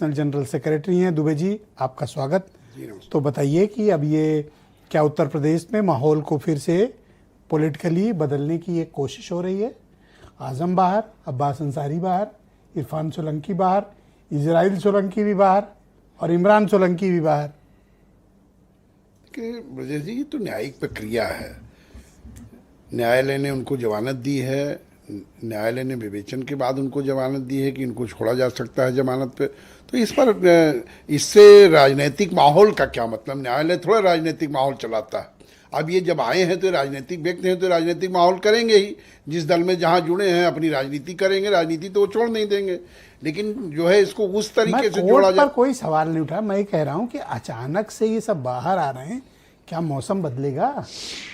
General secretary हैं दुबे जी, आपका स्वागत। तो बताइए कि अब ये क्या उत्तर प्रदेश में माहौल को फिर से पॉलिटिकली बदलने की एक कोशिश हो रही है? आजम बाहर, अब्बास अंसारी बाहर, इरफान सोलंकी बाहर, इजराइल सोलंकी भी बाहर और इमरान सोलंकी भी बाहर। ब्रजेश जी, ये तो न्यायिक प्रक्रिया है। न्यायालय ने उनको जमानत दी है, न्यायालय ने विवेचन के बाद उनको जमानत दी है कि इनको छोड़ा जा सकता है जमानत पे। तो इस पर इससे राजनीतिक माहौल का क्या मतलब? न्यायालय थोड़ा राजनीतिक माहौल चलाता है। अब ये जब आए हैं तो राजनीतिक व्यक्ति हैं तो राजनीतिक माहौल करेंगे ही। जिस दल में जहाँ जुड़े हैं अपनी राजनीति करेंगे, राजनीति तो वो छोड़ नहीं देंगे। लेकिन जो है इसको उस तरीके से जोड़ा जाए, कोई सवाल नहीं उठा। मैं कह रहा हूँ कि अचानक से ये सब बाहर आ रहे हैं, क्या मौसम बदलेगा?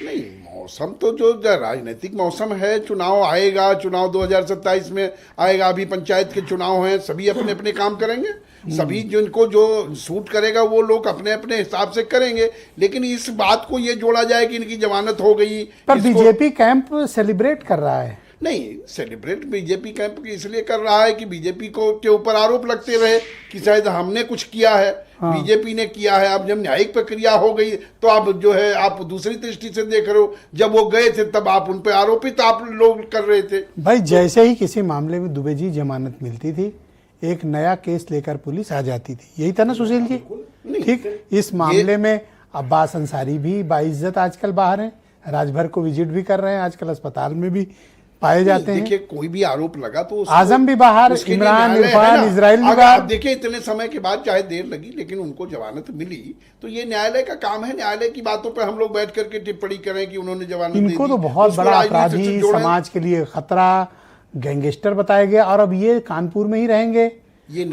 नहीं, मौसम तो जो राजनीतिक मौसम है, चुनाव आएगा, चुनाव 2027 में आएगा। अभी पंचायत के चुनाव हैं, सभी अपने अपने काम करेंगे, सभी जिनको जो सूट करेगा वो लोग अपने अपने हिसाब से करेंगे। लेकिन इस बात को ये जोड़ा जाए कि इनकी जमानत हो गई, पर बीजेपी कैंप सेलिब्रेट कर रहा है। नहीं, सेलिब्रेट बीजेपी कैंप इसलिए कर रहा है कि बीजेपी को के ऊपर आरोप लगते रहे कि शायद हमने कुछ किया है। हाँ। बीजेपी ने किया है। अब जब न्यायिक प्रक्रिया हो गई तो अब जो है आप दूसरी दृष्टि से देख रहे हो। जब वो गए थे तब आप उन पर आरोपित आप लोग कर रहे थे। भाई, जैसे ही किसी मामले में दुबे जी जमानत मिलती थी, एक नया केस लेकर पुलिस आ जाती थी। यही था ना सुशील जी? ठीक, इस मामले में अब्बास अंसारी भी बाइज्जत आजकल बाहर हैं, राजभर को विजिट भी कर रहे हैं, आजकल अस्पताल में भी पाए जाते हैं। देखिए, कोई भी आरोप लगा तो आजम भी बाहर, इमरान, इरफान, इजराइल भी बाहर। देखिए, इतने समय के बाद चाहे देर लगी लेकिन उनको जमानत मिली। तो ये न्यायालय का काम है। न्यायालय की बातों पर हम लोग बैठ करके टिप्पणी करें कि उन्होंने जमानत इनको तो बहुत बड़ा अपराधी, समाज के लिए खतरा, गैंगस्टर बताया गया। और अब ये कानपुर में ही रहेंगे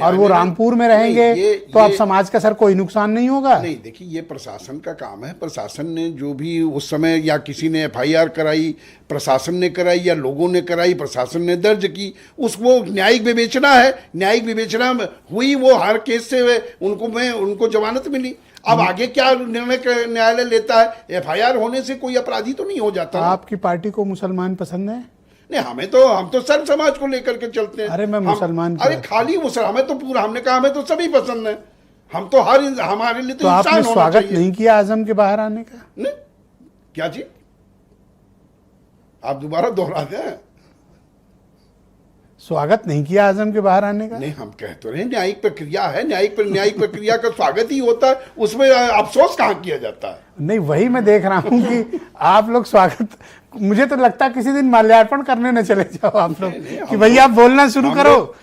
और वो रामपुर में रहेंगे, तो अब समाज का सर कोई नुकसान नहीं होगा? नहीं, देखिए, ये प्रशासन का काम है। प्रशासन ने जो भी उस समय या किसी ने FIR कराई, प्रशासन ने कराई या लोगों ने कराई, प्रशासन ने दर्ज की, वो न्यायिक विवेचना है। न्यायिक विवेचना हुई, वो हर केस से उनको जमानत मिली। अब आगे क्या निर्णय न्यायालय लेता है? FIR होने से कोई अपराधी तो नहीं हो जाता। आपकी पार्टी को मुसलमान पसंद है? नहीं, हम तो सर्व समाज को लेकर के चलते हैं। अरे मैं मुसलमान, अरे खाली मुसलमान, हमें तो पूरा, हमने कहा हमें तो सभी पसंद है। हम तो हमारे लिए तो इंसान आपने स्वागत नहीं किया आजम के बाहर आने का? नहीं, क्या जी, आप दोबारा दोहरा दें। स्वागत नहीं किया आजम के बाहर आने का? नहीं, हम कह तो रहे न्यायिक प्रक्रिया है। न्यायिक प्रक्रिया का स्वागत ही होता है, उसमें अफसोस कहाँ किया जाता है? नहीं, वही मैं देख रहा हूँ कि आप लोग स्वागत, मुझे तो लगता है किसी दिन माल्यार्पण करने न चले जाओ आप लोग कि भैया आप बोलना शुरू करो।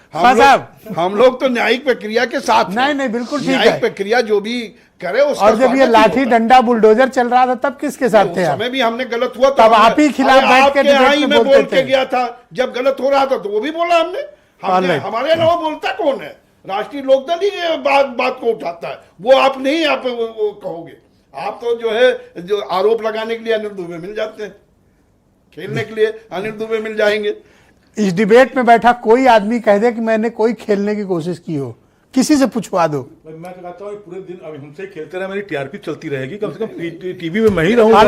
हम लोग तो न्यायिक प्रक्रिया के साथ। नहीं, बिल्कुल ठीक है। न्यायिक प्रक्रिया जो भी करे उसका। और जब ये लाठी डंडा बुलडोजर चल रहा था तब किसके साथ थे? समय भी हमने गलत हुआ तब आप ही खिलाफ बैठ के डिबेट में बोल के गया था। जब गलत हो रहा था तो वो भी बोला हमने। हमारे अलावा बोलता कौन है? राष्ट्रीय लोकदल ही बात को उठाता है। वो आप नहीं, आप वो कहोगे। आप तो जो है जो आरोप लगाने के लिए अनिल दुबे मिल जाते हैं, खेलने के लिए अनिल दुबे मिल जाएंगे। इस डिबेट में बैठा कोई आदमी कह दे कि मैंने कोई खेलने की कोशिश की हो, किसी से पूछवा दो। मैं तो कहता हूँ पूरे दिन अब हमसे खेलते रहे, मेरी TRP चलती रहेगी। कम से कम टीवी में मैं ही रहूंगा।